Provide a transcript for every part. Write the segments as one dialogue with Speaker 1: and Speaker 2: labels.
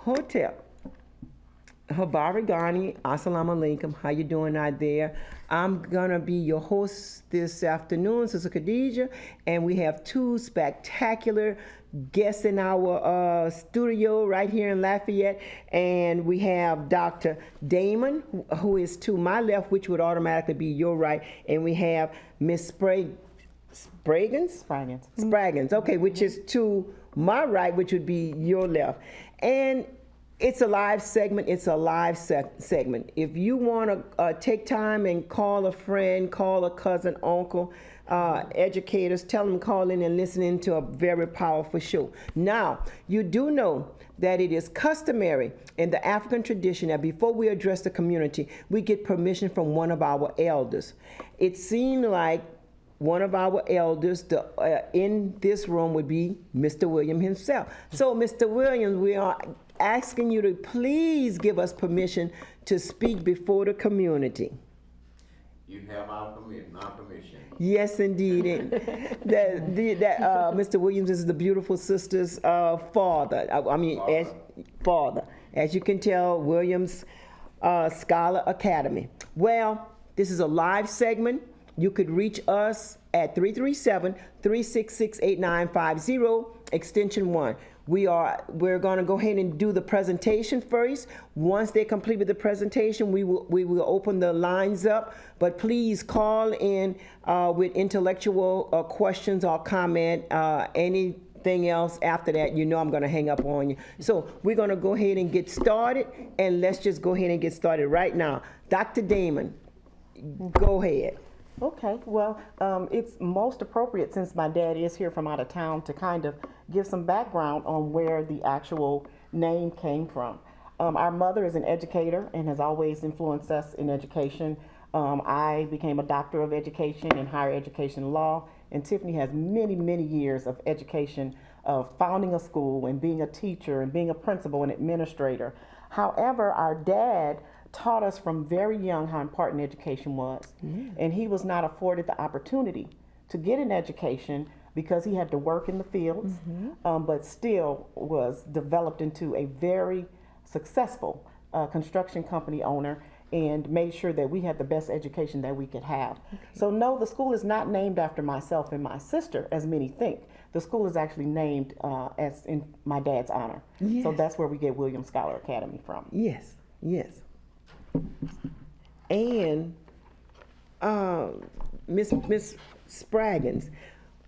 Speaker 1: Hotel. Habari Ghani, Assalamu alaikum. How you doing out there? I'm gonna be your host this afternoon, Sister Khadija, and we have two spectacular guests in our studio right here in Lafayette, and we have Dr. Damon, who is to my left, which would automatically be your right, and we have Miss Spraggins, okay, which is to my right, which would be your left. And it's a live segment. It's a live segment. If you want to take time and call a friend, call a cousin, uncle, educators, tell them call in and listen in to a very powerful show. Now, you do know that it is customary in the African tradition that before we address the community, we get permission from one of our elders. It seemed like one of our elders in this room would be Mr. William himself. So, Mr. Williams, we are asking you to please give us permission to speak before the community.
Speaker 2: You have our permission.
Speaker 1: Yes, indeed. And Mr. Williams is the beautiful sister's father. Father. As you can tell, Williams Scholar Academy. Well, this is a live segment. You could reach us at 337-366-8950, extension 1. We're going to go ahead and do the presentation first. Once they complete with the presentation, we will open the lines up. But please call in with intellectual questions or comment. Anything else after that, you know I'm going to hang up on you. So we're going to go ahead and get started, and let's just go ahead and get started right now. Dr. Damon, go ahead.
Speaker 3: Okay, well, it's most appropriate, since my dad is here from out of town, to kind of give some background on where the actual name came from. Our mother is an educator and has always influenced us in education. I became a doctor of education in higher education law, and Tiffany has many, many years of education, of founding a school and being a teacher and being a principal and administrator. However, our dad taught us from very young how important education was. And he was not afforded the opportunity to get an education because he had to work in the fields, but still was developed into a very successful construction company owner and made sure that we had the best education that we could have. So no, the school is not named after myself and my sister, as many think. The school is actually named as in my dad's honor. Yes. So that's where we get William Scholar Academy from.
Speaker 1: Yes, yes. And Miss Spraggins,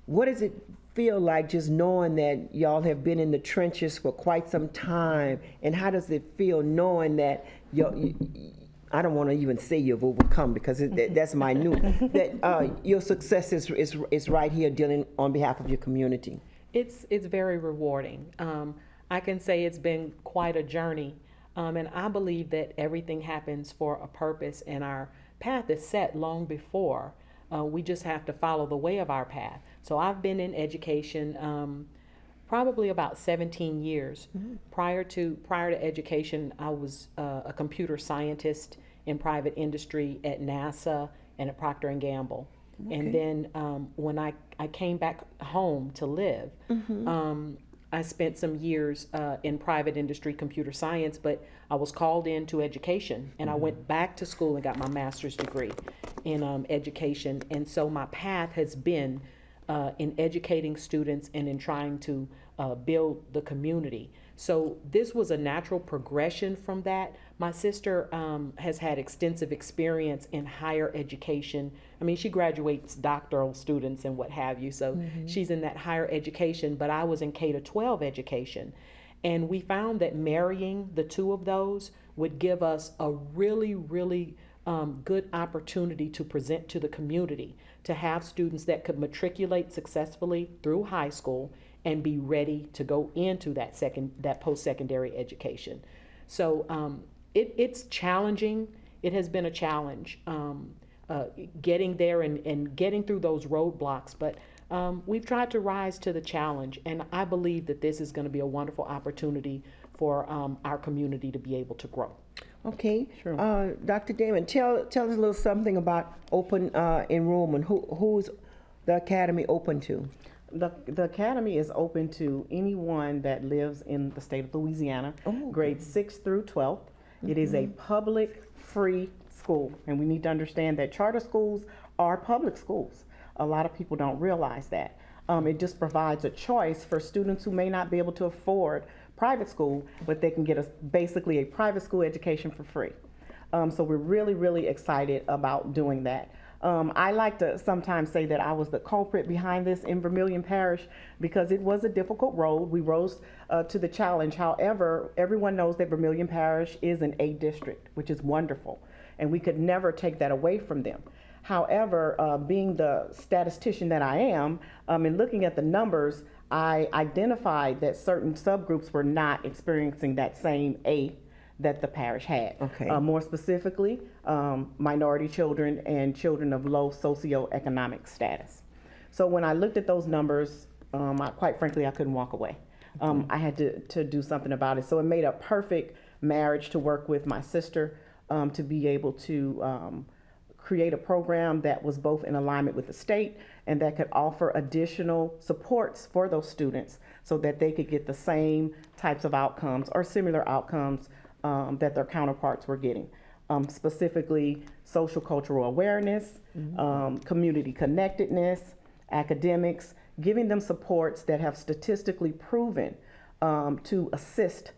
Speaker 1: what does it feel like just knowing that y'all have been in the trenches for quite some time? And how does it feel knowing that I don't want to even say you've overcome, because that's minute, that your success is right here dealing on behalf of your community?
Speaker 4: It's very rewarding. I can say it's been quite a journey. And I believe that everything happens for a purpose, and our path is set long before. We just have to follow the way of our path. So I've been in education probably about 17 years. Prior to education, I was a computer scientist in private industry at NASA and at Procter & Gamble. Okay. And then when I came back home to live, I spent some years in private industry, computer science, but I was called into education, and I went back to school and got my master's degree in education. And so my path has been in educating students and in trying to build the community. So this was a natural progression from that. My sister has had extensive experience in higher education. I mean, she graduates doctoral students and what have you, so she's in that higher education, but I was in K-12 education. And we found that marrying the two of those would give us a really, really good opportunity to present to the community, to have students that could matriculate successfully through high school and be ready to go into that post-secondary education. So it's challenging. It has been a challenge getting there and getting through those roadblocks, but we've tried to rise to the challenge, and I believe that this is going to be a wonderful opportunity for our community to be able to grow.
Speaker 1: Okay, sure. Dr. Damon, tell us a little something about open enrollment. Who's the academy open to?
Speaker 3: The academy is open to anyone that lives in the state of Louisiana, grades 6 through 12. It is a public, free school, and we need to understand that charter schools are public schools. A lot of people don't realize that. It just provides a choice for students who may not be able to afford private school, but they can get basically a private school education for free. So we're really, really excited about doing that. I like to sometimes say that I was the culprit behind this in Vermilion Parish because it was a difficult road. We rose to the challenge. However, everyone knows that Vermilion Parish is an A district, which is wonderful, and we could never take that away from them. However, being the statistician that I am, and looking at the numbers, I identified that certain subgroups were not experiencing that same A that the parish had.
Speaker 1: Okay.
Speaker 3: More specifically, minority children and children of low socioeconomic status. So when I looked at those numbers, quite frankly, I couldn't walk away. I had to do something about it. So it made a perfect marriage to work with my sister to be able to create a program that was both in alignment with the state and that could offer additional supports for those students so that they could get the same types of outcomes or similar outcomes that their counterparts were getting. Specifically, social cultural awareness, community connectedness, academics, giving them supports that have statistically proven to assist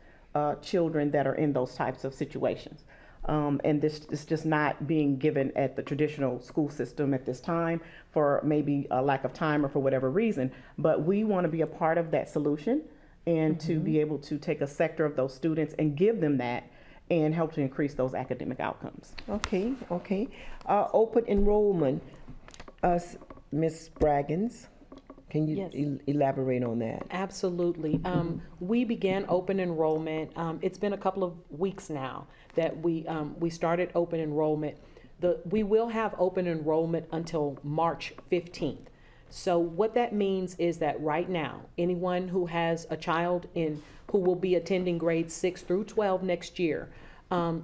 Speaker 3: children that are in those types of situations. And this is just not being given at the traditional school system at this time for maybe a lack of time or for whatever reason. But we want to be a part of that solution and to be able to take a sector of those students and give them that and help to increase those academic outcomes.
Speaker 1: Okay. Open enrollment, Ms. Braggins, can you
Speaker 4: Yes.
Speaker 1: elaborate on that?
Speaker 4: Absolutely. We began open enrollment. It's been a couple of weeks now that we started open enrollment. We will have open enrollment until March 15th. So what that means is that right now, anyone who has a child who will be attending grades 6 through 12 next year,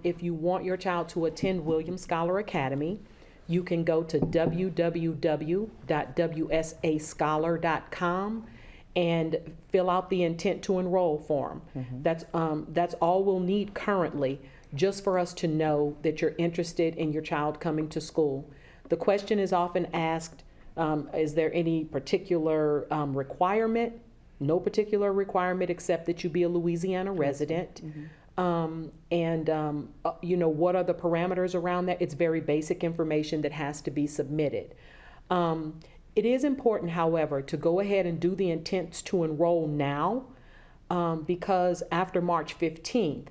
Speaker 4: if you want your child to attend Williams Scholar Academy, you can go to www.wsascholar.com and fill out the intent to enroll form. That's all we'll need currently, just for us to know that you're interested in your child coming to school. The question is often asked, is there any particular requirement? No particular requirement except that you be a Louisiana resident. What are the parameters around that? It's very basic information that has to be submitted. It is important, however, to go ahead and do the intents to enroll now because after March 15th,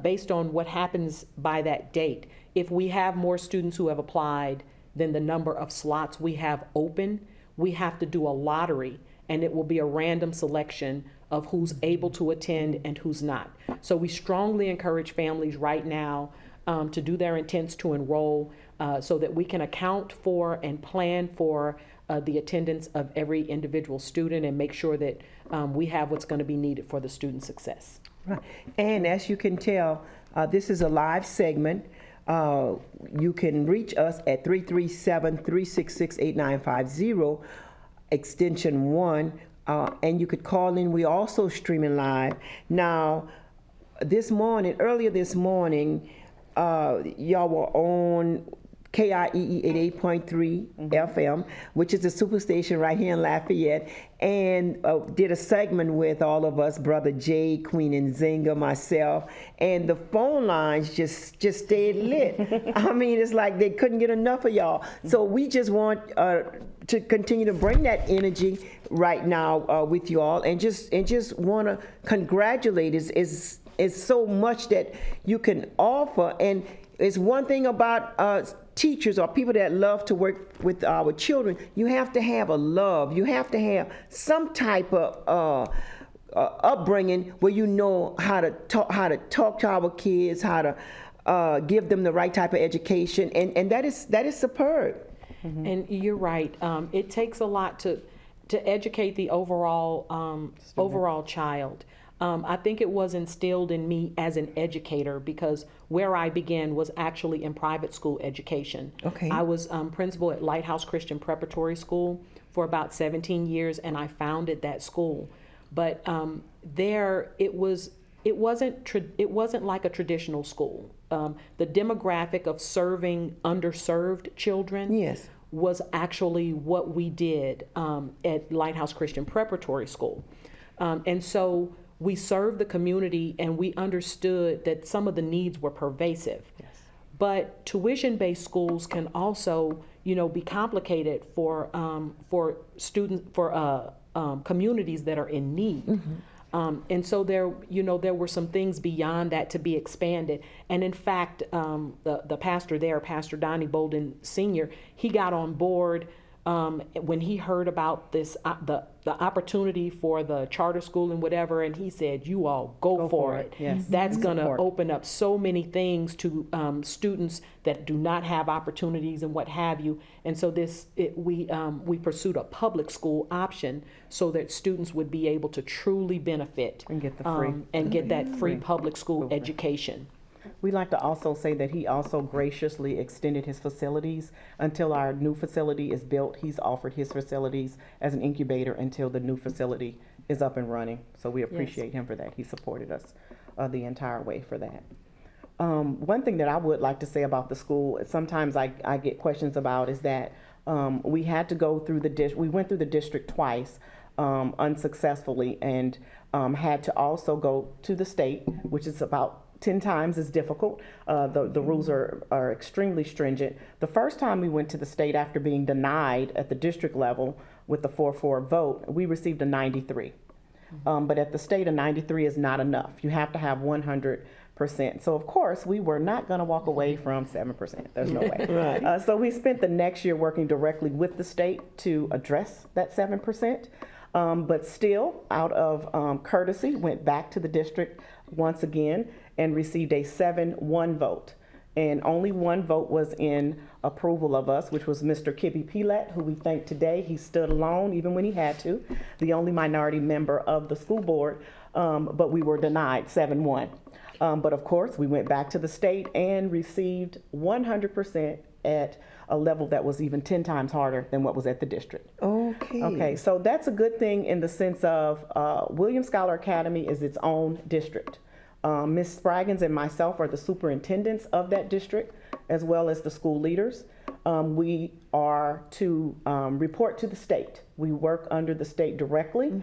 Speaker 4: based on what happens by that date, if we have more students who have applied than the number of slots we have open, we have to do a lottery, and it will be a random selection of who's able to attend and who's not. So we strongly encourage families right now to do their intents to enroll so that we can account for and plan for the attendance of every individual student and make sure that we have what's going to be needed for the student success.
Speaker 1: Right. And as you can tell, this is a live segment. You can reach us at 337-366-8950, extension 1, and you could call in. We also streaming live. Now, earlier this morning, y'all were on KIEE 88.3 FM, which is the superstation right here in Lafayette, and did a segment with all of us, Brother Jay, Queen Nzinga, myself, and the phone lines just stayed lit. I mean, it's like they couldn't get enough of y'all. So we just want to continue to bring that energy right now with you all, and just want to congratulate. Is so much that you can offer, and it's one thing about teachers or people that love to work with our children. You have to have a love. You have to have some type of upbringing where you know how to talk to our kids, how to give them the right type of education, and that is superb.
Speaker 4: And you're right. It takes a lot to educate the overall child. I think it was instilled in me as an educator because where I began was actually in private school education.
Speaker 1: Okay.
Speaker 4: I was principal at Lighthouse Christian Preparatory School for about 17 years, and I founded that school. But there, it wasn't like a traditional school. The demographic of serving underserved children
Speaker 1: Yes.
Speaker 4: was actually what we did at Lighthouse Christian Preparatory School. And so we served the community, and we understood that some of the needs were pervasive.
Speaker 3: Yes.
Speaker 4: But tuition-based schools can also, be complicated for students, for communities that are in need. And so there were some things beyond that to be expanded. And in fact, the pastor there, Pastor Donnie Bolden Sr., he got on board when he heard about this, the opportunity for the charter school and whatever, and he said, "You all go for it."
Speaker 3: Yes.
Speaker 4: That's going to
Speaker 3: Support.
Speaker 4: open up so many things to students that do not have opportunities and what have you. And so we pursued a public school option so that students would be able to truly benefit
Speaker 3: And get the free.
Speaker 4: and get that free public school education.
Speaker 3: We'd like to also say that he also graciously extended his facilities until our new facility is built. He's offered his facilities as an incubator until the new facility is up and running. So we appreciate him for that. He supported us the entire way for that. One thing that I would like to say about the school, sometimes I get questions about, is that we had to go through we went through the district twice unsuccessfully, and had to also go to the state, which is about 10 times as difficult. The rules are extremely stringent. The first time we went to the state after being denied at the district level with the 4-4 vote, we received a 93. But at the state, a 93 is not enough. You have to have 100%. So of course, we were not going to walk away from 7%. There's no way.
Speaker 1: Right.
Speaker 3: So we spent the next year working directly with the state to address that 7%. But still, out of courtesy, went back to the district once again and received a 7-1 vote. And only one vote was in approval of us, which was Mr. Kibby Pilat, who we thank today. He stood alone even when he had to, the only minority member of the school board, but we were denied 7-1. But of course, we went back to the state and received 100% at a level that was even 10 times harder than what was at the district. Okay, so that's a good thing in the sense of Williams Scholar Academy is its own district. Ms. Spraggins and myself are the superintendents of that district, as well as the school leaders. We are to report to the state. We work under the state directly.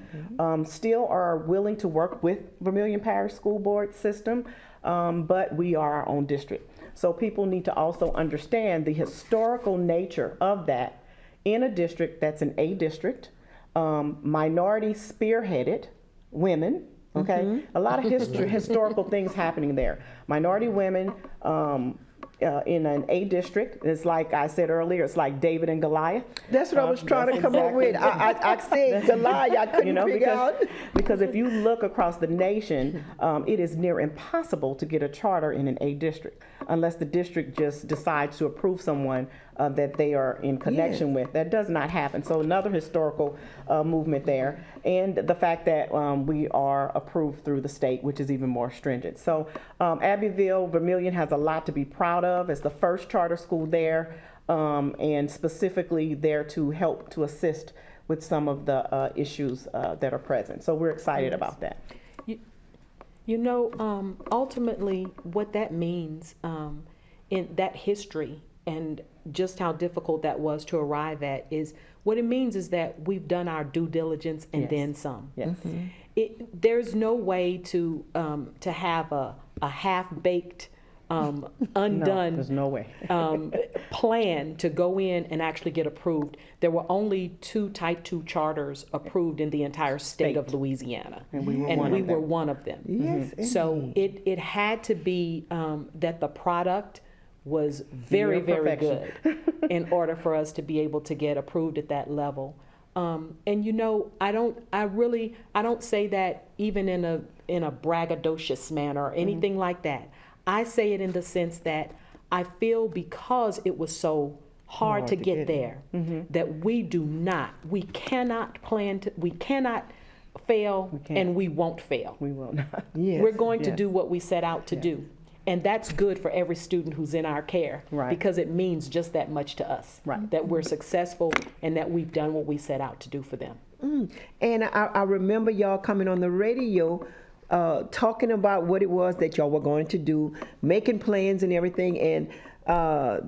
Speaker 3: Still are willing to work with Vermilion Parish School Board system, but we are our own district. So people need to also understand the historical nature of that in a district that's an A district, minority spearheaded women. Okay, a lot of historical things happening there. Minority women in an A district. It's like I said earlier, it's like David and Goliath.
Speaker 1: That's what I was trying to come up
Speaker 3: exactly-
Speaker 1: with. I said Goliath. I couldn't figure out.
Speaker 3: because if you look across the nation, it is near impossible to get a charter in an A district unless the district just decides to approve someone that they are in connection with. That does not happen. So another historical movement there, and the fact that we are approved through the state, which is even more stringent. So Abbeville, Vermilion has a lot to be proud of. It's the first charter school there, and specifically there to help to assist with some of the issues that are present. So we're excited about that.
Speaker 4: Ultimately, what that means in that history and just how difficult that was to arrive at is what it means is that we've done our due diligence and then some.
Speaker 3: Yes.
Speaker 4: There's no way to have a half-baked undone
Speaker 3: No, there's no way.
Speaker 4: plan to go in and actually get approved. There were only 2 Type 2 charters approved in the entire state of Louisiana,
Speaker 3: And we were one of them.
Speaker 4: one of them.
Speaker 1: Yes.
Speaker 4: So it had to be that the product was very,
Speaker 3: Near
Speaker 4: very
Speaker 3: perfection.
Speaker 4: good in order for us to be able to get approved at that level. I don't say that even in a braggadocious manner or anything like that. I say it in the sense that I feel because it was so hard to get there, that we cannot fail,
Speaker 3: can't.
Speaker 4: and we won't fail.
Speaker 3: We will not.
Speaker 1: Yes.
Speaker 4: We're going to
Speaker 3: Yes.
Speaker 4: do what we set out to do. And that's good for every student who's in our care,
Speaker 3: Right.
Speaker 4: because it means just that much to us,
Speaker 3: Right.
Speaker 4: that we're successful and that we've done what we set out to do for them.
Speaker 1: And I remember y'all coming on the radio, talking about what it was that y'all were going to do, making plans and everything. And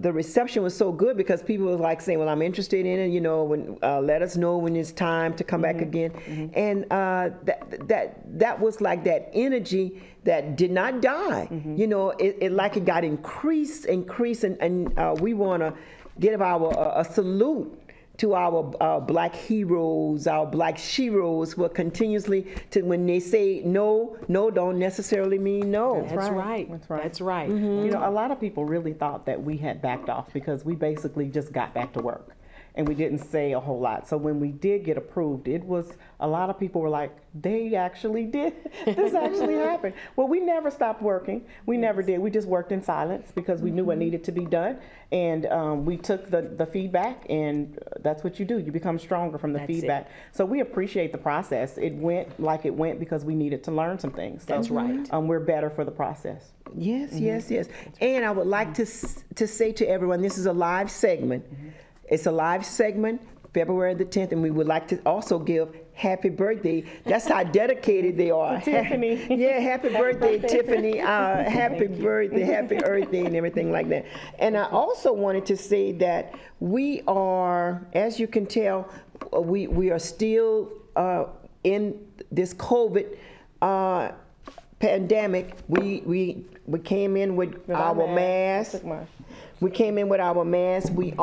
Speaker 1: the reception was so good because people was like saying, well, I'm interested in it, when let us know when it's time to come back again. And that was like that energy that did not die. It like it got increased, and we want to give a salute to our black heroes, our black sheroes, who are continuously, when they say no don't necessarily mean no.
Speaker 4: That's right.
Speaker 3: That's right.
Speaker 4: That's right.
Speaker 3: A lot of people really thought that we had backed off because we basically just got back to work and we didn't say a whole lot. So when we did get approved, it was, a lot of people were like, they actually did, this actually happened. Well, we never stopped working. We never did. We just worked in silence because we knew what needed to be done. And we took the feedback, and that's what you do. You become stronger from the
Speaker 4: That's
Speaker 3: feedback.
Speaker 4: it.
Speaker 3: So we appreciate the process. It went like it went because we needed to learn some things. So,
Speaker 4: That's right.
Speaker 3: We're better for the process.
Speaker 1: Yes, yes. And I would like to say to everyone, this is a live segment. It's a live segment, February the 10th, and we would like to also give happy birthday. That's how dedicated they are.
Speaker 3: Tiffany.
Speaker 1: Yeah, happy birthday, Tiffany. Happy birthday, happy Earth Day, and everything like that. And I also wanted to say that we are, as you can tell, we are still in this COVID pandemic. We came in with our masks. We came in with our masks. We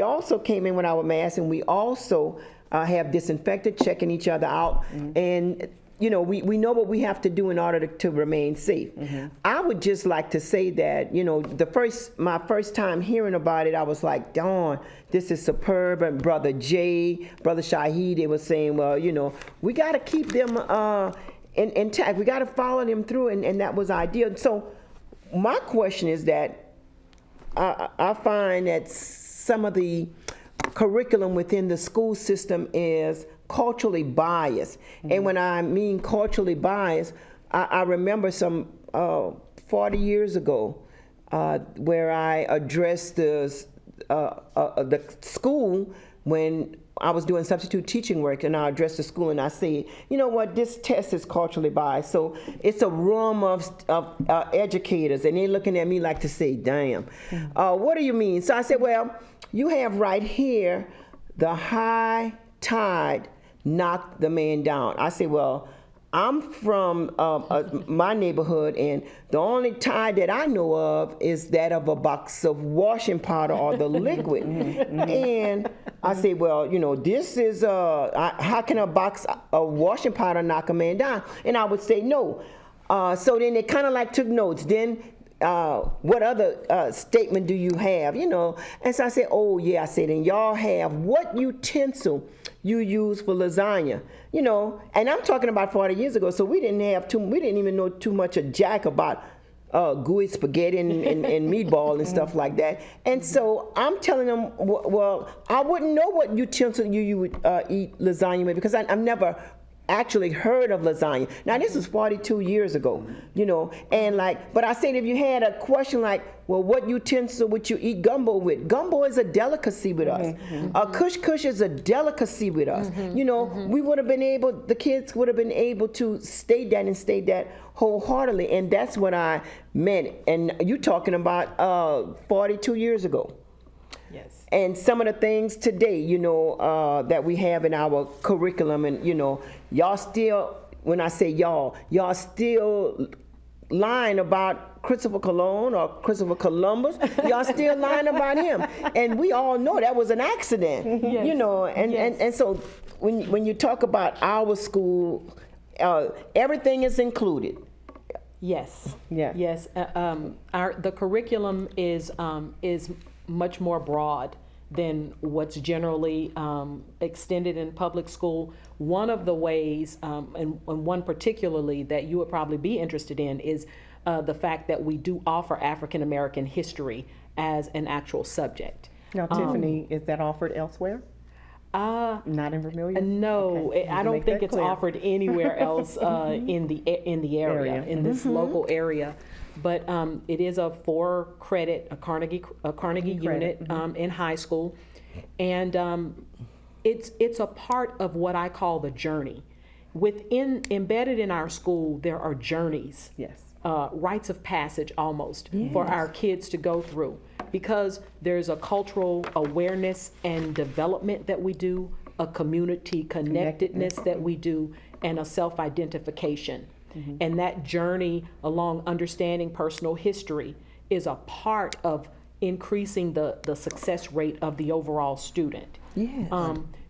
Speaker 1: also came in with our masks, and we also have disinfected, checking each other out, and we know what we have to do in order to remain safe. I would just like to say that my first time hearing about it, I was like, darn, this is superb. And Brother Jay, Brother Shaheed, they were saying, well, we got to keep them intact. We got to follow them through, and that was ideal. So my question is that I find that some of the curriculum within the school system is culturally biased. And when I mean culturally biased, I remember some 40 years ago where I addressed the school when I was doing substitute teaching work, and I addressed the school and I said, you know what, this test is culturally biased. So it's a room of educators, and they're looking at me like to say, damn, what do you mean? So I said, well, you have right here, the high tide knocked the man down. I said, well, I'm from my neighborhood, and the only tide that I know of is that of a box of washing powder or the liquid. And I say, well, this is, how can a box of washing powder knock a man down? And I would say no. So then they kind of like took notes. Then what other statement do you have? And so I said, oh yeah, I said, and y'all have what utensil you use for lasagna, and I'm talking about 40 years ago, so we didn't even know too much of jack about gooey spaghetti and meatball and stuff like that. And so I'm telling them, well, I wouldn't know what utensil you would eat lasagna with, because I've never actually heard of lasagna. Now this was 42 years ago, and but I said, if you had a question like, well, what utensil would you eat gumbo with? Gumbo is a delicacy with us. Kush kush is a delicacy with us. We would have been able, the kids would have been able to state that wholeheartedly, and that's what I meant. And you talking about 42 years ago.
Speaker 4: Yes.
Speaker 1: And some of the things today, that we have in our curriculum, and y'all still, when I say y'all still lying about Christopher Columbus or Christopher Columbus. Y'all still lying about him, and we all know that was an accident.
Speaker 4: Yes.
Speaker 1: And so when you talk about our school, everything is included.
Speaker 4: Yes.
Speaker 3: Yeah.
Speaker 4: Yes. The curriculum is much more broad than what's generally extended in public school. One of the ways, and one particularly that you would probably be interested in, is the fact that we do offer African American history as an actual subject.
Speaker 3: Now, Tiffany, is that offered elsewhere? Not in Vermilion?
Speaker 4: No,
Speaker 3: Okay.
Speaker 4: I
Speaker 3: To
Speaker 4: don't
Speaker 3: make
Speaker 4: think
Speaker 3: that
Speaker 4: it's
Speaker 3: clear.
Speaker 4: offered anywhere else in the area, in this local area. But it is a 4-credit, a Carnegie unit in high school, and it's a part of what I call the journey. Embedded in our school, there are journeys.
Speaker 3: Yes.
Speaker 4: Rites of passage almost for our kids to go through, because there's a cultural awareness and development that we do, a community connectedness that we do, and a self-identification. And that journey along understanding personal history is a part of increasing the success rate of the overall student.
Speaker 1: Yes.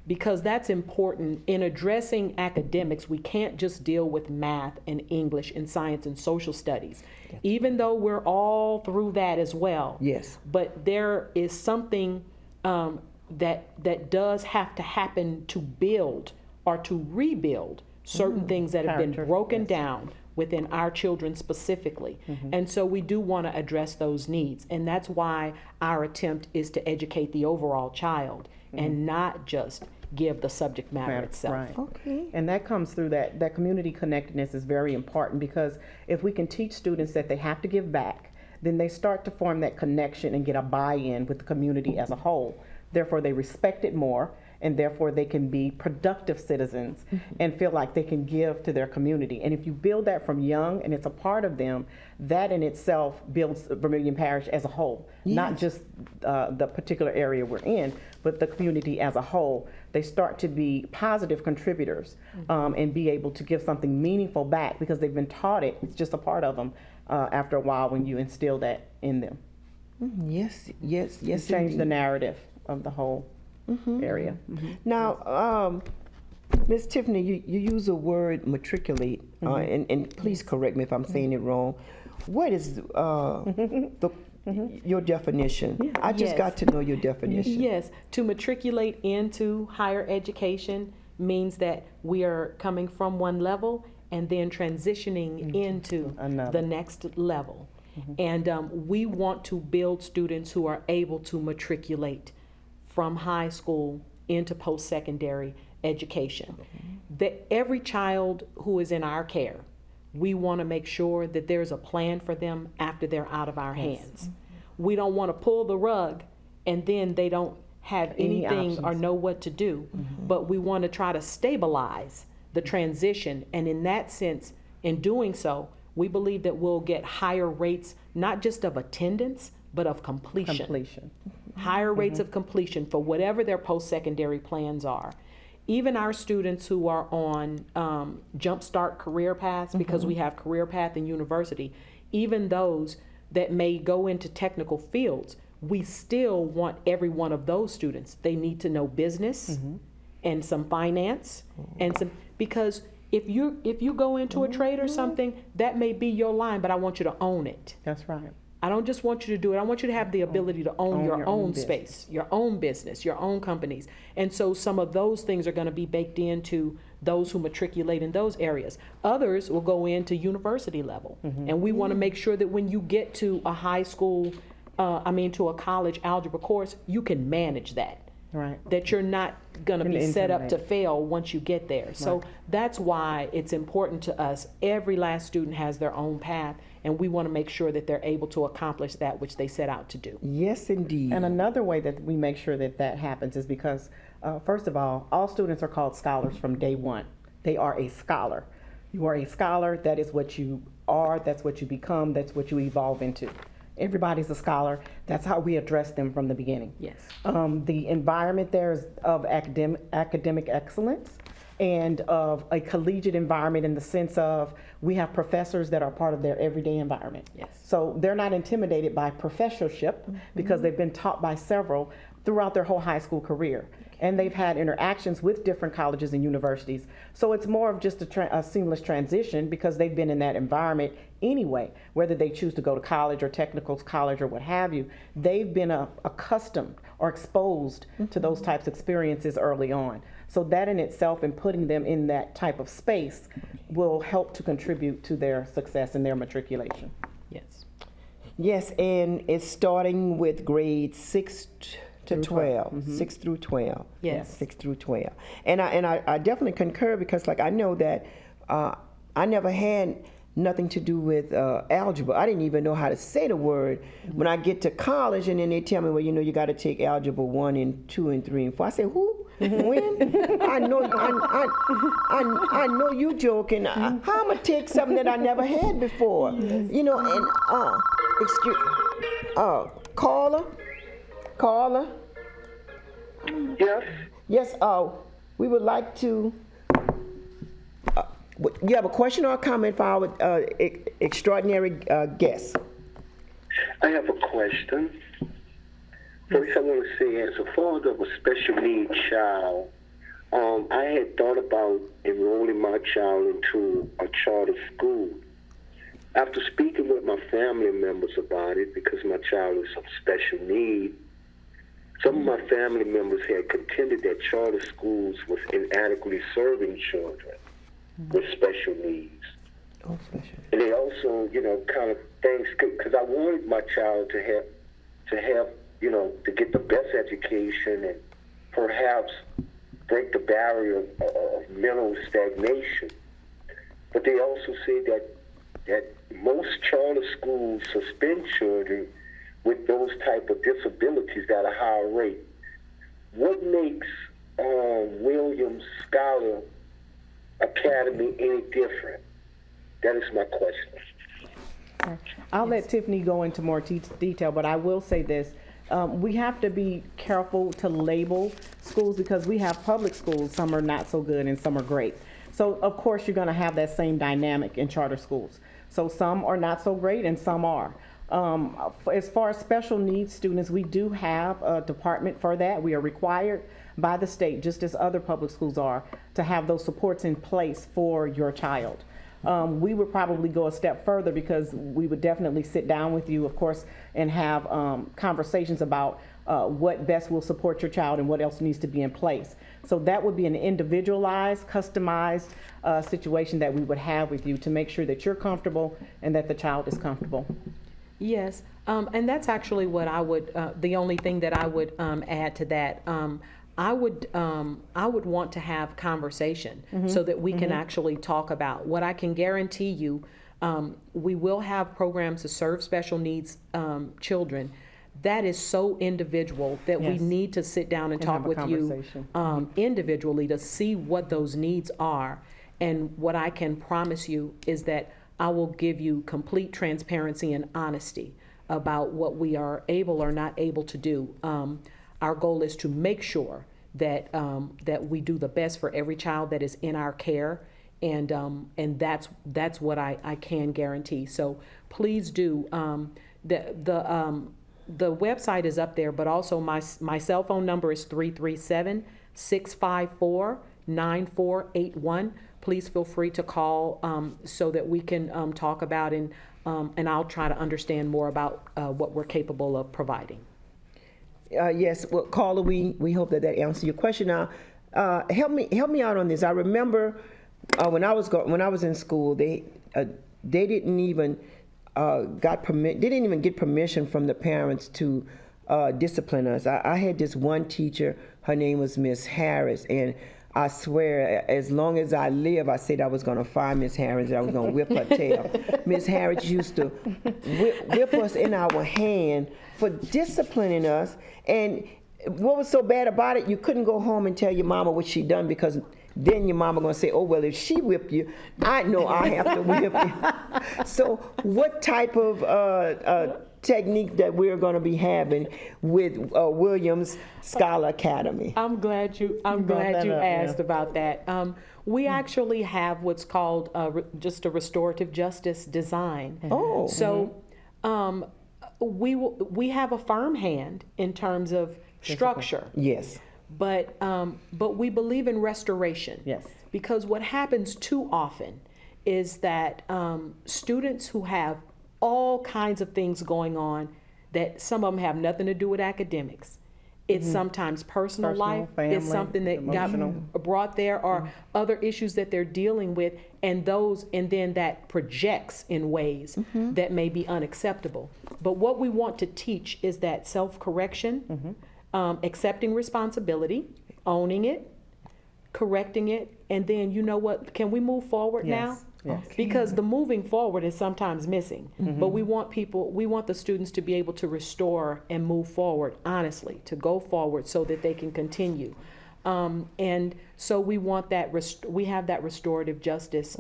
Speaker 4: Because that's important. In addressing academics, we can't just deal with math and English and science and social studies, even though we're all through that as well.
Speaker 1: Yes.
Speaker 4: But there is something that does have to happen to build or to rebuild certain things that have been broken down within our children specifically. And so we do want to address those needs. And that's why our attempt is to educate the overall child and not just give the subject matter itself.
Speaker 3: Right.
Speaker 1: Okay.
Speaker 3: And that comes through that community connectedness is very important, because if we can teach students that they have to give back, then they start to form that connection and get a buy-in with the community as a whole. Therefore, they respect it more, and therefore they can be productive citizens and feel like they can give to their community. And if you build that from young and it's a part of them, that in itself builds Vermilion Parish as a whole, not just the particular area we're in, but the community as a whole. They start to be positive contributors and be able to give something meaningful back, because they've been taught it. It's just a part of them after a while when you instill that in them.
Speaker 1: Yes, yes, yes.
Speaker 3: Change the
Speaker 1: indeed.
Speaker 3: narrative of the whole area.
Speaker 1: Now, Ms. Tiffany, you use the word matriculate, and please correct me if I'm saying it wrong. What is your definition? I just
Speaker 4: Yes.
Speaker 1: got to know your definition.
Speaker 4: Yes, to matriculate into higher education means that we are coming from one level and then transitioning into
Speaker 3: another.
Speaker 4: the next level. And we want to build students who are able to matriculate from high school into post-secondary education. That every child who is in our care, we want to make sure that there's a plan for them after they're out of our hands. We don't want to pull the rug and then they don't have
Speaker 3: Any
Speaker 4: anything or
Speaker 3: options.
Speaker 4: know what to do. But we want to try to stabilize the transition. And in that sense, in doing so, we believe that we'll get higher rates, not just of attendance, but of completion. Higher rates of completion for whatever their post-secondary plans are. Even our students who are on Jumpstart career paths, because we have career path in university, even those that may go into technical fields, we still want every one of those students. They need to know business and some finance and some, because if you go into a trade or something, that may be your line, but I want you to own it.
Speaker 3: That's right.
Speaker 4: I don't just want you to do it. I want you to have the ability to own your own
Speaker 3: business.
Speaker 4: space, your own business, your own companies. And so some of those things are going to be baked into those who matriculate in those areas. Others will go into university level. And we want to make sure that when you get to a high school, to a college algebra course, you can manage that.
Speaker 3: Right.
Speaker 4: That you're not going to be set up to
Speaker 3: Intimidate.
Speaker 4: fail once you get there. So that's why it's important to us. Every last student has their own path, and we want to make sure that they're able to accomplish that which they set out to do.
Speaker 1: Yes, indeed.
Speaker 3: And another way that we make sure that that happens is because, first of all students are called scholars from day one. They are a scholar. You are a scholar. That is what you are. That's what you become. That's what you evolve into. Everybody's a scholar. That's how we address them from the beginning.
Speaker 4: Yes.
Speaker 3: The environment there is of academic excellence and of a collegiate environment in the sense of we have professors that are part of their everyday environment.
Speaker 4: Yes.
Speaker 3: So they're not intimidated by professorship because they've been taught by several throughout their whole high school career. And they've had interactions with different colleges and universities. So it's more of just a seamless transition because they've been in that environment anyway, whether they choose to go to college or technical college or what have you. They've been accustomed or exposed to those types of experiences early on. So that in itself and putting them in that type of space will help to contribute to their success and their matriculation.
Speaker 4: Yes.
Speaker 1: Yes, and it's starting with grades 6 to 12, 6 through 12.
Speaker 4: Yes.
Speaker 1: 6 through 12. And I definitely concur because, like, I know that I never had nothing to do with algebra. I didn't even know how to say the word. When I get to college and then they tell me, well, you got to take algebra 1 and 2 and 3 and 4. I say, who? When? I know you joking. How am I gonna take something that I never had before? And caller.
Speaker 5: Yes.
Speaker 1: Yes. We would like to. You have a question or a comment for our extraordinary guest?
Speaker 5: I have a question. First, I want to say, as a father of a special needs child, I had thought about enrolling my child into a charter school. After speaking with my family members about it, because my child is of special need, some of my family members had contended that charter schools was inadequately serving children with special needs.
Speaker 1: Oh, special.
Speaker 5: And they also, kind of things, because I wanted my child to have, to get the best education and perhaps break the barrier of mental stagnation. But they also say that most charter schools suspend children with those type of disabilities at a higher rate. What makes Williams Scholar Academy any different? That is my question.
Speaker 3: I'll let Tiffany go into more detail, but I will say this. We have to be careful to label schools because we have public schools. Some are not so good and some are great. So, of course, you're going to have that same dynamic in charter schools. So some are not so great and some are. As far as special needs students, we do have a department for that. We are required by the state, just as other public schools are, to have those supports in place for your child. We would probably go a step further because we would definitely sit down with you, of course, and have conversations about what best will support your child and what else needs to be in place. So that would be an individualized, customized situation that we would have with you to make sure that you're comfortable and that the child is comfortable.
Speaker 4: Yes, and that's actually what I would, the only thing that I would add to that. I would want to have conversation so that we can actually talk about. What I can guarantee you, we will have programs to serve special needs children. That is so individual that we need to sit down and talk with you individually to see what those needs are. And what I can promise you is that I will give you complete transparency and honesty about what we are able or not able to do. Our goal is to make sure that that we do the best for every child that is in our care, and that's what I can guarantee. So please do. The website is up there, but also my cell phone number is 337-654-9481. Please feel free to call so that we can talk about and I'll try to understand more about what we're capable of providing.
Speaker 1: Yes, well, caller, we hope that answers your question. Now, help me out on this. I remember when I was in school, they didn't even they didn't even get permission from the parents to discipline us. I had this one teacher. Her name was Miss Harris, and I swear, as long as I live, I said I was going to fire Miss Harris. I was going to whip her tail. Miss Harris used to whip us in our hand for disciplining us. And what was so bad about it, you couldn't go home and tell your mama what she done because then your mama going to say, oh, well, if she whipped you, I know I have to whip you. So what type of technique that we're going to be having with Williams Scholar Academy?
Speaker 4: I'm glad you asked about that. We actually have what's called just a restorative justice design.
Speaker 1: Oh.
Speaker 4: So we have a firm hand in terms of structure.
Speaker 1: Yes.
Speaker 4: But we believe in restoration.
Speaker 3: Yes.
Speaker 4: Because what happens too often is that students who have all kinds of things going on, that some of them have nothing to do with academics. It's sometimes personal life.
Speaker 3: family,
Speaker 4: It's something that
Speaker 3: emotional.
Speaker 4: got brought there, or other issues that they're dealing with, and then that projects in ways that may be unacceptable. But what we want to teach is that self-correction, accepting responsibility, owning it, correcting it, and then, you know what, can we move forward now?
Speaker 3: Yes.
Speaker 4: Because the moving forward is sometimes missing. But we want the students to be able to restore and move forward honestly, to go forward so that they can continue. And so we want that, we have that restorative justice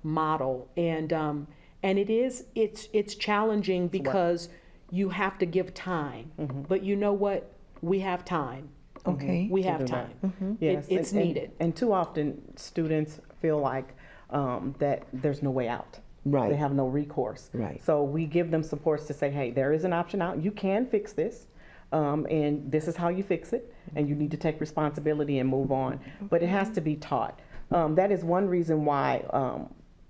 Speaker 4: model. And it's challenging because you have to give time. But you know what? We have time.
Speaker 1: Okay.
Speaker 4: We have time.
Speaker 3: Yes,
Speaker 4: It's needed.
Speaker 3: And too often, students feel like that there's no way out.
Speaker 1: Right.
Speaker 3: They have no recourse.
Speaker 1: Right.
Speaker 3: So we give them supports to say, hey, there is an option out. You can fix this, and this is how you fix it, and you need to take responsibility and move on. But it has to be taught. That is one reason why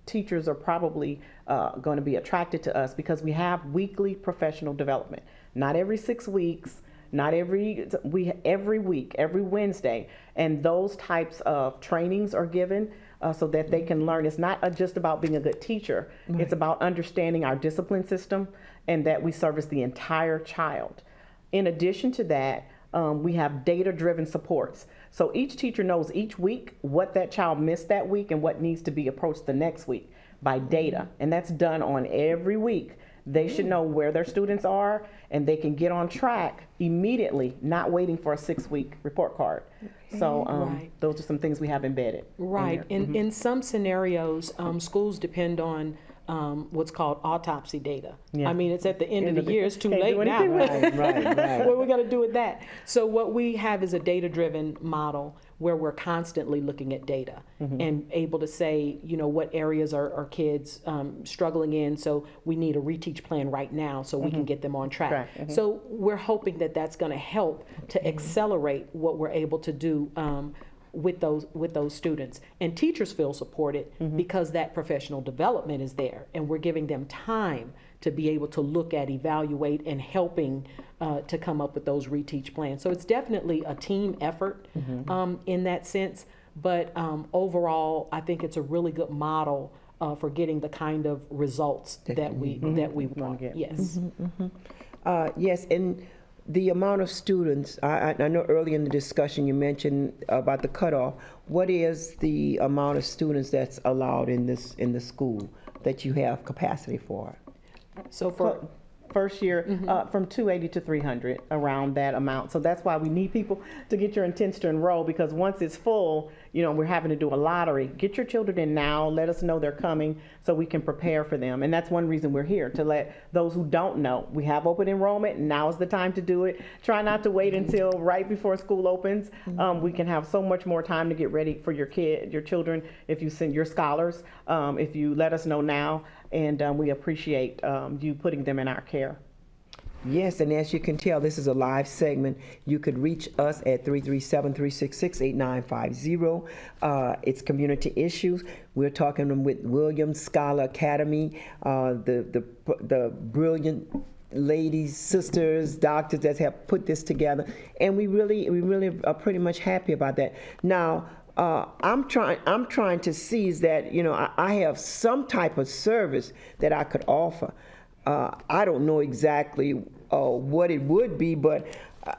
Speaker 3: teachers are probably going to be attracted to us, because we have weekly professional development. Not every 6 weeks. Not every week, every Wednesday, and those types of trainings are given so that they can learn. It's not just about being a good teacher. Right. It's about understanding our discipline system and that we service the entire child. In addition to that, we have data-driven supports. So each teacher knows each week what that child missed that week and what needs to be approached the next week by data, and that's done on every week. They should know where their students are, and they can get on track immediately, not waiting for a 6-week report card. So
Speaker 4: Right.
Speaker 3: those are some things we have embedded.
Speaker 4: Right. In some scenarios, schools depend on what's called autopsy data.
Speaker 3: Yeah.
Speaker 4: I mean, it's at the end of the year. It's too
Speaker 3: Can't
Speaker 4: late
Speaker 3: do
Speaker 4: now.
Speaker 3: anything with it.
Speaker 1: Right.
Speaker 4: What are we going to do with that? So what we have is a data-driven model where we're constantly looking at data and able to say, you know, what areas are kids struggling in. So we need a reteach plan right now so we can get them on track. So we're hoping that that's going to help to accelerate what we're able to do with those students. And teachers feel supported because that professional development is there, and we're giving them time to be able to look at, evaluate, and helping to come up with those reteach plans. So it's definitely a team effort in that sense, but overall, I think it's a really good model for getting the kind of results that we want. Yes.
Speaker 1: Yes, and the amount of students, I know early in the discussion you mentioned about the cutoff. What is the amount of students that's allowed in the school that you have capacity for?
Speaker 3: So for first year, from 280 to 300, around that amount. So that's why we need people to get your intents to enroll, because once it's full, you know, we're having to do a lottery. Get your children in now. Let us know they're coming so we can prepare for them. And that's one reason we're here, to let those who don't know. We have open enrollment. Now is the time to do it. Try not to wait until right before school opens. We can have so much more time to get ready for your children, if you send your scholars, if you let us know now. And we appreciate you putting them in our care.
Speaker 1: Yes, and as you can tell, this is a live segment. You could reach us at 337-366-8950. It's community issues. We're talking with Williams Scholar Academy, the brilliant ladies, sisters, doctors that have put this together, and we really are pretty much happy about that. Now, I'm trying to see is that, you know, I have some type of service that I could offer. I don't know exactly what it would be, but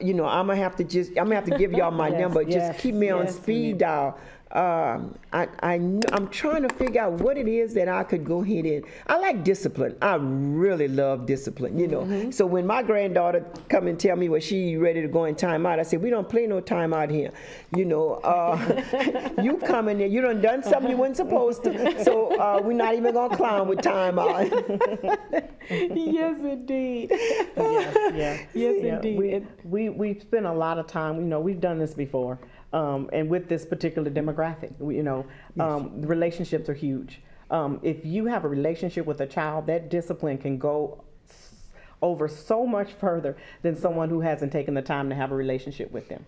Speaker 1: you know, I'm gonna have to give y'all my number. Just keep me on speed dial. I'm trying to figure out what it is that I could go ahead and. I like discipline. I really love discipline. You know, so when my granddaughter come and tell me when she ready to go in timeout, I said, we don't play no timeout here. You know, you come in there, you done something you weren't supposed to, so we're not even gonna clown with timeout.
Speaker 4: Yes, indeed.
Speaker 3: Yes,
Speaker 4: indeed.
Speaker 3: We spend a lot of time. You know, we've done this before. And with this particular demographic, relationships are huge. If you have a relationship with a child, that discipline can go over so much further than someone who hasn't taken the time to have a relationship with them.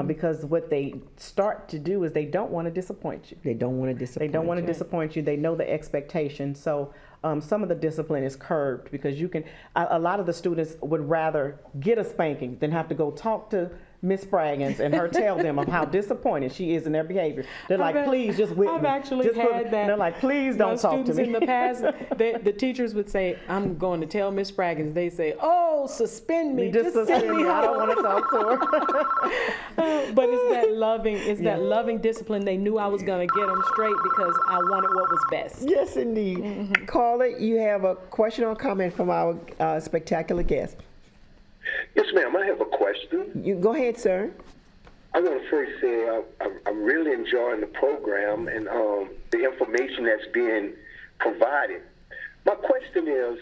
Speaker 3: Because what they start to do is they don't want to disappoint you. They don't want to disappoint you. They know the expectation. So some of the discipline is curbed, because a lot of the students would rather get a spanking than have to go talk to Miss Spraggins and her tell them of how disappointed she is in their behavior. They're like, please, just whip me.
Speaker 4: I've actually had that.
Speaker 3: They're like, please don't talk to me.
Speaker 4: In the past, the teachers would say, I'm going to tell Miss Spraggins. They say, oh, no, suspend me.
Speaker 3: Just
Speaker 4: send me
Speaker 3: I don't
Speaker 4: home.
Speaker 3: want to talk to her.
Speaker 4: But it's that loving discipline. They knew I was going to get them straight because I wanted what was best.
Speaker 1: Yes, indeed. Caller, you have a question or comment from our spectacular guest.
Speaker 5: Yes, ma'am. I have a question.
Speaker 1: You go ahead, sir.
Speaker 5: I want to first say I'm really enjoying the program and the information that's being provided. My question is,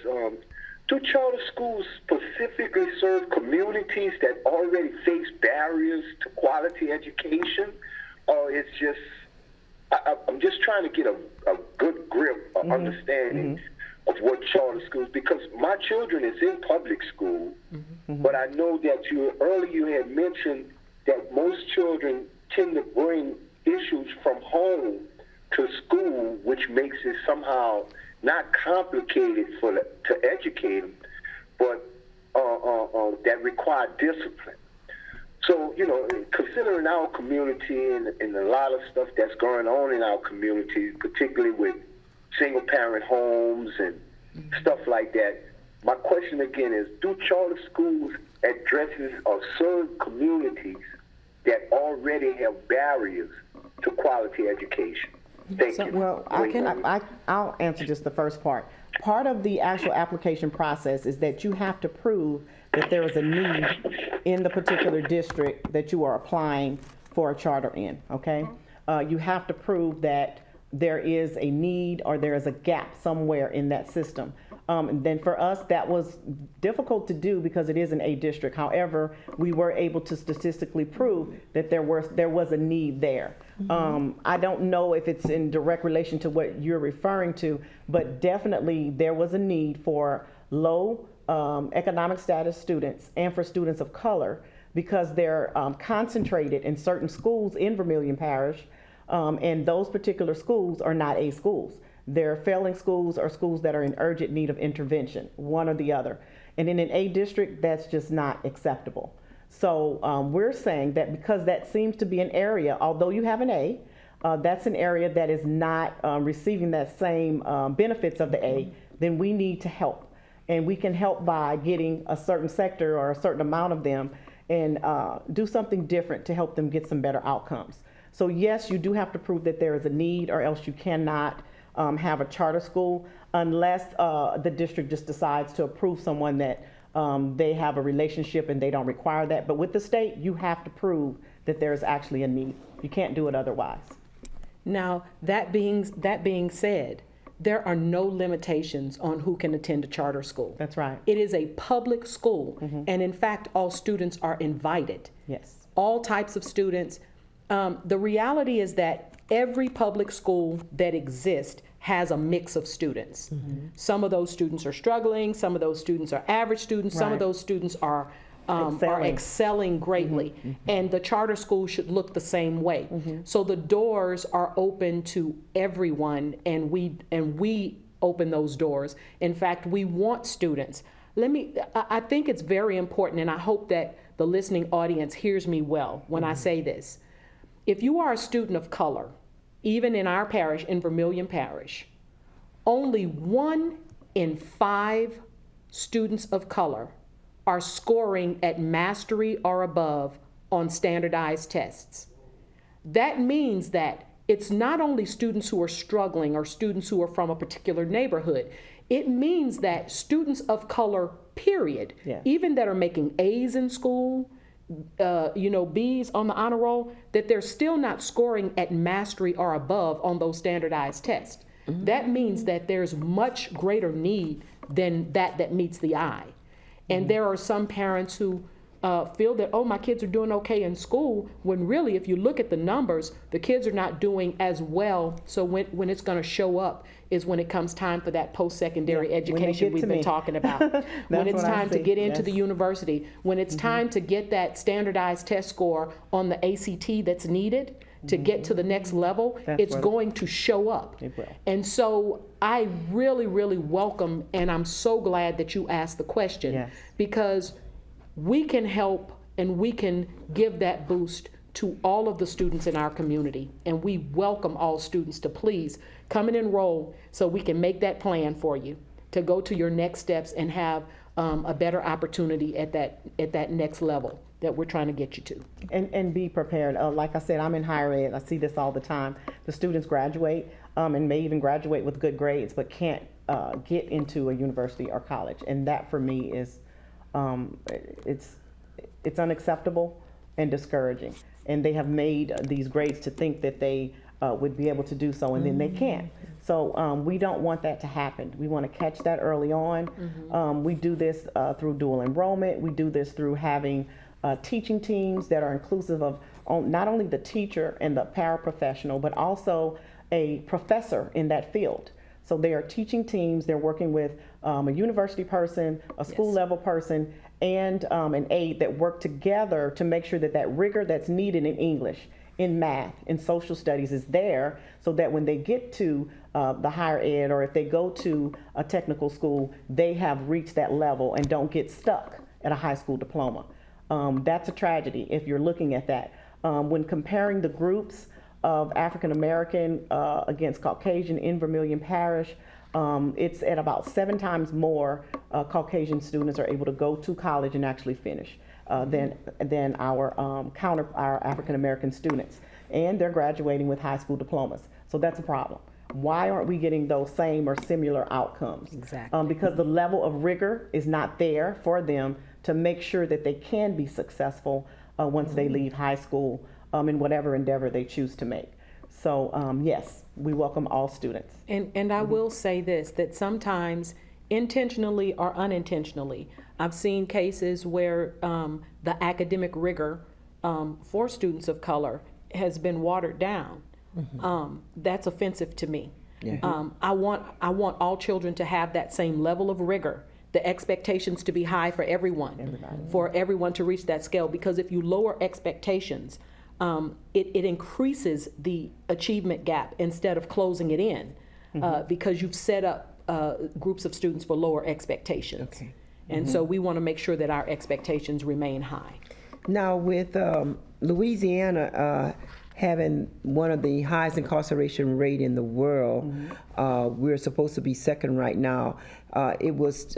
Speaker 5: do charter schools specifically serve communities that already face barriers to quality education, or it's just I'm just trying to get a good grip, or understanding of what charter schools, because my children is in public school, but I know that earlier you had mentioned that most children tend to bring issues from home to school, which makes it somehow not complicated to educate them, but that require discipline. So, considering our community and a lot of stuff that's going on in our community, particularly with single-parent homes and stuff like that, my question again is, do charter schools addresses or serve communities that already have barriers to quality education? Thank you.
Speaker 3: Well, I'll answer just the first part. Part of the actual application process is that you have to prove that there is a need in the particular district that you are applying for a charter in, okay? You have to prove that there is a need or there is a gap somewhere in that system. And then for us, that was difficult to do because it is an A district. However, we were able to statistically prove that there was a need there. I don't know if it's in direct relation to what you're referring to, but definitely there was a need for low economic status students and for students of color because they're concentrated in certain schools in Vermilion Parish, and those particular schools are not A schools. They're failing schools or schools that are in urgent need of intervention, one or the other. And in an A district, that's just not acceptable. So we're saying that because that seems to be an area, although you have an A, that's an area that is not receiving that same benefits of the A, then we need to help. And we can help by getting a certain sector or a certain amount of them and do something different to help them get some better outcomes. So yes, you do have to prove that there is a need, or else you cannot have a charter school unless the district just decides to approve someone that they have a relationship and they don't require that. But with the state, you have to prove that there is actually a need. You can't do it otherwise.
Speaker 4: Now, that being said, there are no limitations on who can attend a charter school.
Speaker 3: That's right.
Speaker 4: It is a public school, and in fact, all students are invited.
Speaker 3: Yes.
Speaker 4: All types of students. The reality is that every public school that exists has a mix of students. Some of those students are struggling, some of those students are average students, some of those students are excelling greatly. And the charter school should look the same way. So the doors are open to everyone, and we open those doors. In fact, we want students. I think it's very important, and I hope that the listening audience hears me well when I say this. If you are a student of color, even in our parish, in Vermilion Parish, only 1 in 5 students of color are scoring at mastery or above on standardized tests. That means that it's not only students who are struggling or students who are from a particular neighborhood. It means that students of color, period, even that are making A's in school, B's on the honor roll, that they're still not scoring at mastery or above on those standardized tests. That means that there's much greater need than that meets the eye. And there are some parents who feel that, oh, my kids are doing okay in school, when really, if you look at the numbers, the kids are not doing as well. So when it's going to show up is when it comes time for that post-secondary education we've been talking about. When it's time to get into the university, when it's time to get that standardized test score on the ACT that's needed to get to the next level, it's going to show up.
Speaker 3: It will.
Speaker 4: And so I really, really welcome, and I'm so glad that you asked the question, because we can help and we can give that boost to all of the students in our community. And we welcome all students to please come and enroll so we can make that plan for you to go to your next steps and have a better opportunity at that next level that we're trying to get you to.
Speaker 3: And be prepared. Like I said, I'm in higher ed. I see this all the time. The students graduate and may even graduate with good grades, but can't get into a university or college. And that for me is, it's unacceptable and discouraging. And they have made these grades to think that they would be able to do so, and then they can't. So we don't want that to happen. We want to catch that early on. We do this through dual enrollment. We do this through having teaching teams that are inclusive of not only the teacher and the paraprofessional, but also a professor in that field. So they are teaching teams. They're working with a university person, a school level person, and an aide that work together to make sure that that rigor that's needed in English, in math, in social studies is there, so that when they get to the higher ed, or if they go to a technical school, they have reached that level and don't get stuck at a high school diploma. That's a tragedy if you're looking at that. When comparing the groups of African American against Caucasian in Vermilion Parish, it's at about 7 times more Caucasian students are able to go to college and actually finish than our African American students, and they're graduating with high school diplomas. So that's a problem. Why aren't we getting those same or similar outcomes?
Speaker 4: Exactly.
Speaker 3: Because the level of rigor is not there for them to make sure that they can be successful once they leave high school in whatever endeavor they choose to make. So yes, we welcome all students.
Speaker 4: And I will say this, that sometimes intentionally or unintentionally, I've seen cases where the academic rigor for students of color has been watered down. That's offensive to me. I want all children to have that same level of rigor, the expectations to be high for everyone, for everyone to reach that scale. Because if you lower expectations, it increases the achievement gap instead of closing it in, because you've set up groups of students for lower expectations.
Speaker 1: Okay.
Speaker 4: And so we want to make sure that our expectations remain high.
Speaker 1: Now, with Louisiana having one of the highest incarceration rate in the world, we're supposed to be second right now. It was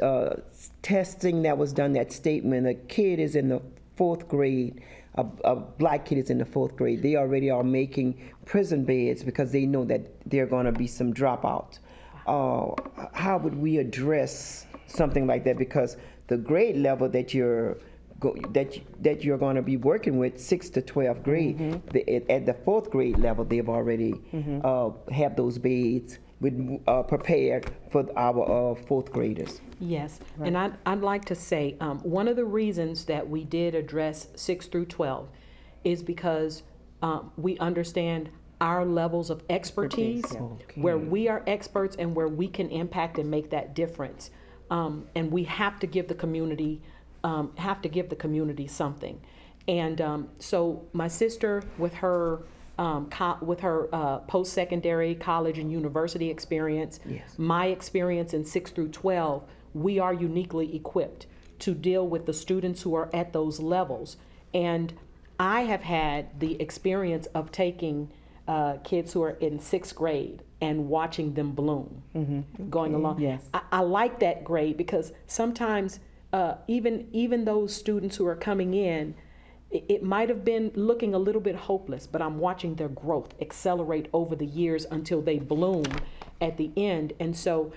Speaker 1: testing that was done, that statement, a kid is in the 4th grade, a black kid is in the 4th grade. They already are making prison beds because they know that there are going to be some dropouts. How would we address something like that? Because the grade level that you're going to be working with, 6th to 12th grade, at the 4th grade level, they've already have those beds prepared for our 4th graders.
Speaker 4: Yes, and I'd like to say one of the reasons that we did address 6 through 12 is because we understand our levels of expertise, where we are experts and where we can impact and make that difference. And we have to give the community something. And so my sister, with her post-secondary college and university experience, my experience in 6 through 12, we are uniquely equipped to deal with the students who are at those levels. And I have had the experience of taking kids who are in 6th grade and watching them bloom, going along.
Speaker 3: Yes.
Speaker 4: I like that grade because sometimes even those students who are coming in, it might have been looking a little bit hopeless, but I'm watching their growth accelerate over the years until they bloom at the end. And so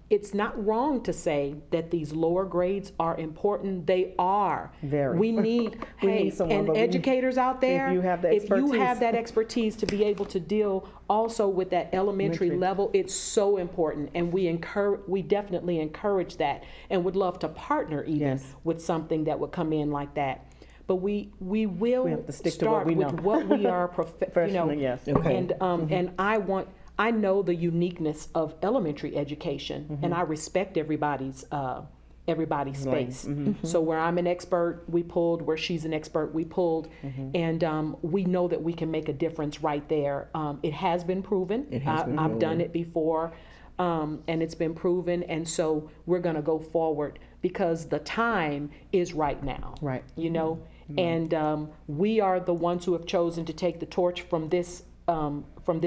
Speaker 4: it's not wrong to say that these lower grades are important. They are.
Speaker 3: Very.
Speaker 4: We need, and educators out there,
Speaker 3: if you have
Speaker 4: that expertise to be able to deal also with that elementary level, it's so important. And we definitely encourage that and would love to partner even with something that would come in like that. But we will
Speaker 3: have to stick
Speaker 4: start
Speaker 3: to
Speaker 4: with what we are,
Speaker 3: professionally. Yes.
Speaker 1: Okay.
Speaker 4: And I know the uniqueness of elementary education, and I respect everybody's space. So where I'm an expert, we pulled. Where she's an expert, we pulled. And we know that we can make a difference right there. It has been proven. I've done it before, and it's been proven. And so we're going to go forward because the time is right now.
Speaker 3: Right.
Speaker 4: And we are the ones who have chosen to take the torch from this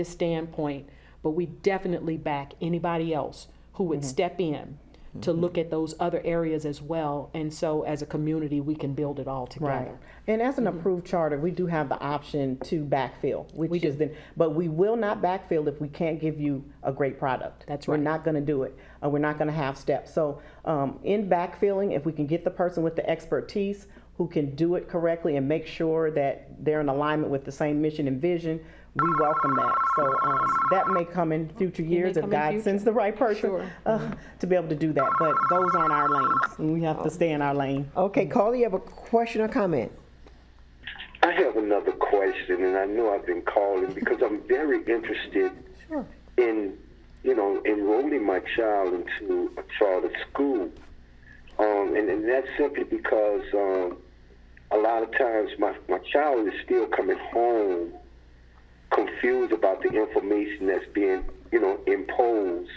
Speaker 4: standpoint. But we definitely back anybody else who would step in to look at those other areas as well. And so as a community, we can build it all together.
Speaker 3: Right. And as an approved charter, we do have the option to backfill, which is but we will not backfill if we can't give you a great product.
Speaker 4: That's
Speaker 3: We're
Speaker 4: right.
Speaker 3: not going to do it. We're not going to have steps. So in backfilling, if we can get the person with the expertise who can do it correctly and make sure that they're in alignment with the same mission and vision, we welcome that. So that may come in future years if
Speaker 4: come in
Speaker 3: God
Speaker 4: future.
Speaker 3: sends the right person
Speaker 4: Sure.
Speaker 3: to be able to do that. But those aren't our lanes, and we have to stay in our lane.
Speaker 1: Okay, Carly, you have a question or comment?
Speaker 5: I have another question, and I know I've been calling because I'm very interested in, enrolling my child into a charter school. And that's simply because a lot of times my child is still coming home confused about the information that's being, imposed.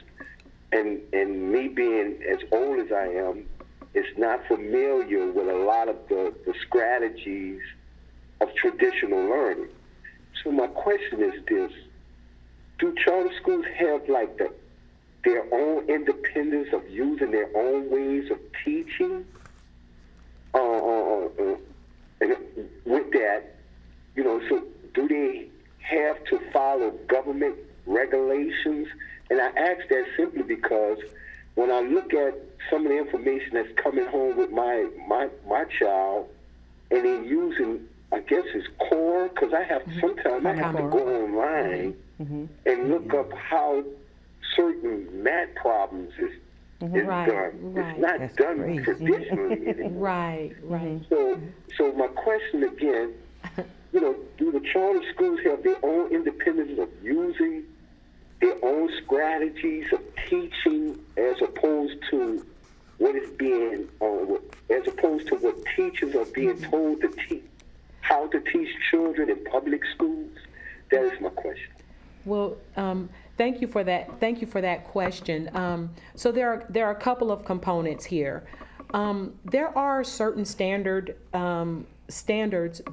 Speaker 5: And me being as old as I am, is not familiar with a lot of the strategies of traditional learning. So my question is this: do charter schools have like their own independence of using their own ways of teaching? And with that, so do they have to follow government regulations? And I ask that simply because when I look at some of the information that's coming home with my child, and then using, I guess it's core, because sometimes I have to go online and look up how certain math problems is
Speaker 4: Right,
Speaker 5: done.
Speaker 4: right.
Speaker 5: It's not
Speaker 1: That's
Speaker 5: done
Speaker 1: crazy.
Speaker 5: traditionally anymore.
Speaker 4: Right.
Speaker 5: So my question again, do the charter schools have their own independence of using their own strategies of teaching as opposed to what is being, as opposed to what teachers are being told to teach, how to teach children in public schools? That is my question.
Speaker 4: Well, thank you for that. Thank you for that question. So there are a couple of components here. There are certain standards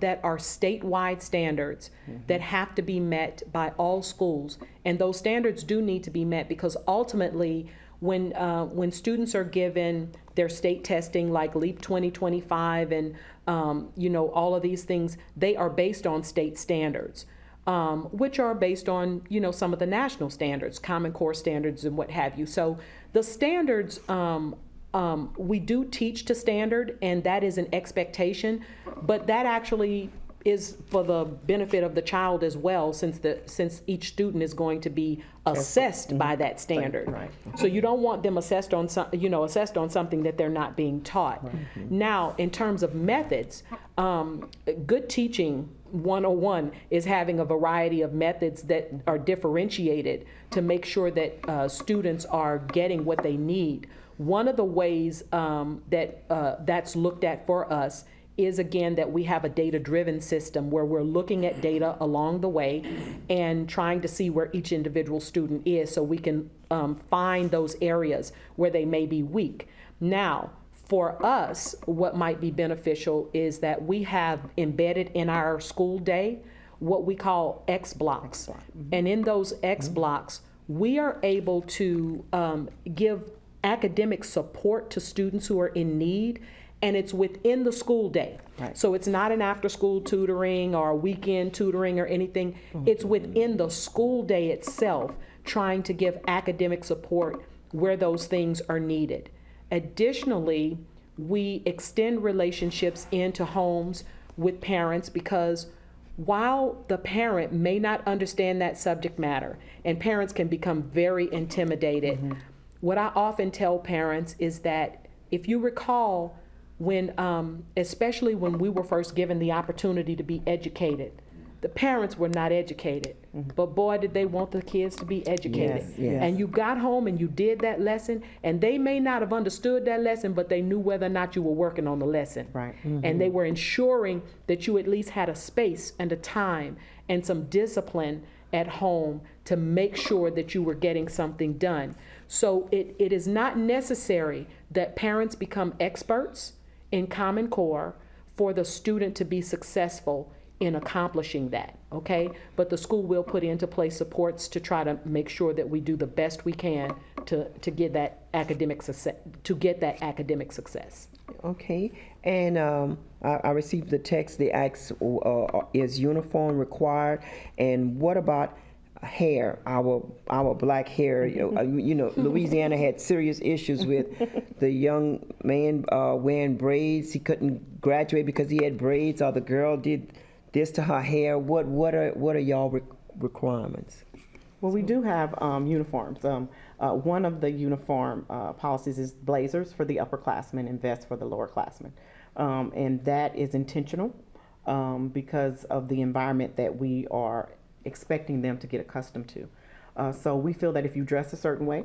Speaker 4: that are statewide standards that have to be met by all schools, and those standards do need to be met because ultimately, when students are given their state testing like LEAP 2025 and all of these things, they are based on state standards. Which are based on, some of the national standards, Common Core standards and what have you. So the standards, we do teach to standard, and that is an expectation, but that actually is for the benefit of the child as well, since each student is going to be assessed by that standard.
Speaker 3: Right.
Speaker 4: So you don't want them assessed on something that they're not being taught. Now, in terms of methods, good teaching 101 is having a variety of methods that are differentiated to make sure that students are getting what they need. One of the ways that's looked at for us is, again, that we have a data-driven system where we're looking at data along the way and trying to see where each individual student is so we can find those areas where they may be weak. Now, for us, what might be beneficial is that we have embedded in our school day what we call X blocks. And in those X blocks, we are able to give academic support to students who are in need, and it's within the school day.
Speaker 3: Right.
Speaker 4: So it's not an after-school tutoring or a weekend tutoring or anything. It's within the school day itself, trying to give academic support where those things are needed. Additionally, we extend relationships into homes with parents because while the parent may not understand that subject matter, and parents can become very intimidated, what I often tell parents is that if you recall when, especially when we were first given the opportunity to be educated, the parents were not educated, but boy, did they want the kids to be educated.
Speaker 1: Yes.
Speaker 4: And you got home and you did that lesson, and they may not have understood that lesson, but they knew whether or not you were working on the lesson.
Speaker 3: Right.
Speaker 4: And they were ensuring that you at least had a space and a time and some discipline at home to make sure that you were getting something done. So it is not necessary that parents become experts in Common Core for the student to be successful in accomplishing that, okay? But the school will put into place supports to try to make sure that we do the best we can to get that academic success,
Speaker 1: Okay, and I received the text, they asked, is uniform required? And what about hair, our black hair? You know, Louisiana had serious issues with the young man wearing braids. He couldn't graduate because he had braids, or the girl did this to her hair. What are y'all requirements?
Speaker 3: Well, we do have uniforms. One of the uniform policies is blazers for the upperclassmen and vests for the lowerclassmen. And that is intentional because of the environment that we are expecting them to get accustomed to. So we feel that if you dress a certain way,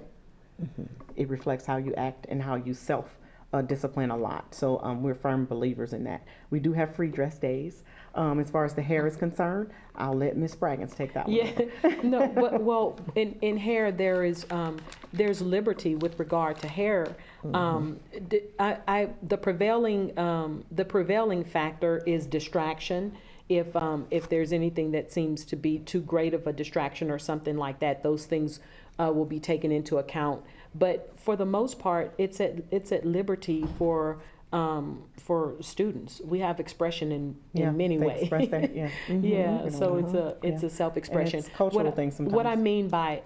Speaker 3: it reflects how you act and how you self-discipline a lot. So we're firm believers in that. We do have free dress days. As far as the hair is concerned, I'll let Ms. Spraggins take that one.
Speaker 4: Yeah, no, but well, in hair there's liberty with regard to hair. The prevailing factor is distraction. If there's anything that seems to be too great of a distraction or something like that, those things will be taken into account. But for the most part, it's at liberty for students. We have expression in many ways.
Speaker 3: Express that, yeah. Mm-hmm.
Speaker 4: Yeah, so it's a self-expression.
Speaker 3: And it's cultural thing sometimes.
Speaker 4: What I mean by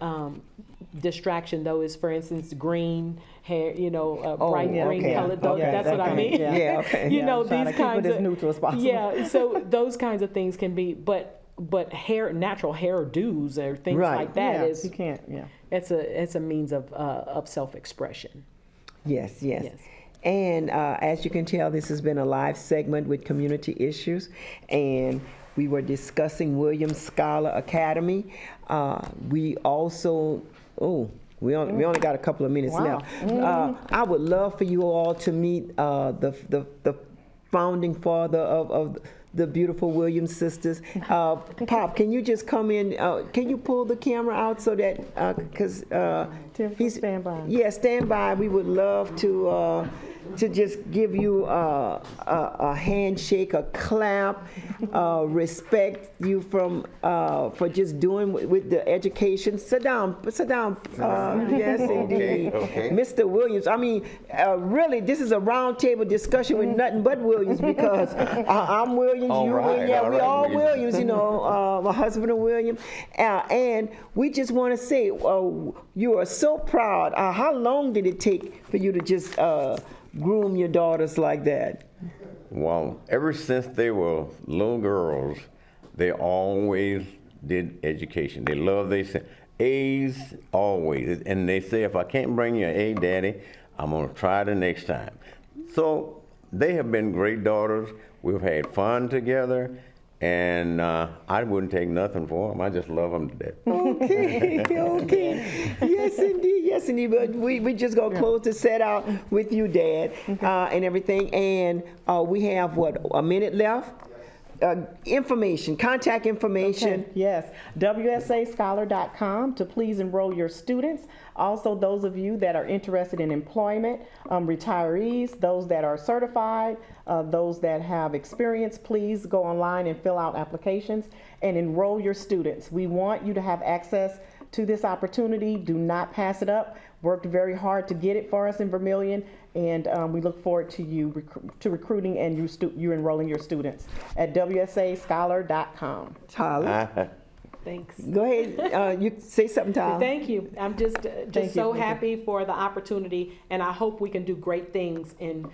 Speaker 4: distraction, though, is, for instance, green hair, bright green color. That's what I mean.
Speaker 1: Yeah, okay.
Speaker 4: These kinds of
Speaker 3: neutral as possible.
Speaker 4: Yeah, so those kinds of things can be, but natural hairdos or things like that is
Speaker 3: you can't. Yeah,
Speaker 4: it's a means of self-expression.
Speaker 1: Yes. And as you can tell, this has been a live segment with community issues, and we were discussing Williams Scholar Academy. We also, we only got a couple of minutes left. I would love for you all to meet the founding father of the beautiful Williams sisters. Pop, can you just come in? Can you pull the camera out so that, because
Speaker 3: he's stand by.
Speaker 1: Yeah, stand by. We would love to just give you a handshake, a clap, respect you for just doing with the education. Sit down. Yes, indeed.
Speaker 2: Okay.
Speaker 1: Mr. Williams. I mean, really, this is a roundtable discussion with nothing but Williams, because I'm Williams, you Williams, we all Williams. My husband is William, and we just want to say you are so proud. How long did it take for you to just groom your daughters like that?
Speaker 2: Well, ever since they were little girls, they always did education. They love, they say, A's always. And they say, if I can't bring you an A, Daddy, I'm going to try the next time. So they have been great daughters. We've had fun together. And I wouldn't take nothing for them. I just love them to death.
Speaker 1: Okay. Yes, indeed. But we just going to close the set out with you, Dad, and everything. And we have, a minute left? Contact information.
Speaker 3: Okay. Yes, WSAscholar.com to please enroll your students. Also, those of you that are interested in employment, retirees, those that are certified, those that have experience, please go online and fill out applications and enroll your students. We want you to have access to this opportunity. Do not pass it up. Worked very hard to get it for us in Vermilion, and we look forward to you recruiting and you enrolling your students at WSAscholar.com.
Speaker 1: Tyler?
Speaker 4: Thanks.
Speaker 1: Go ahead. You say something, Tyler.
Speaker 4: Thank you. I'm just so happy for the opportunity, and I hope we can do great things in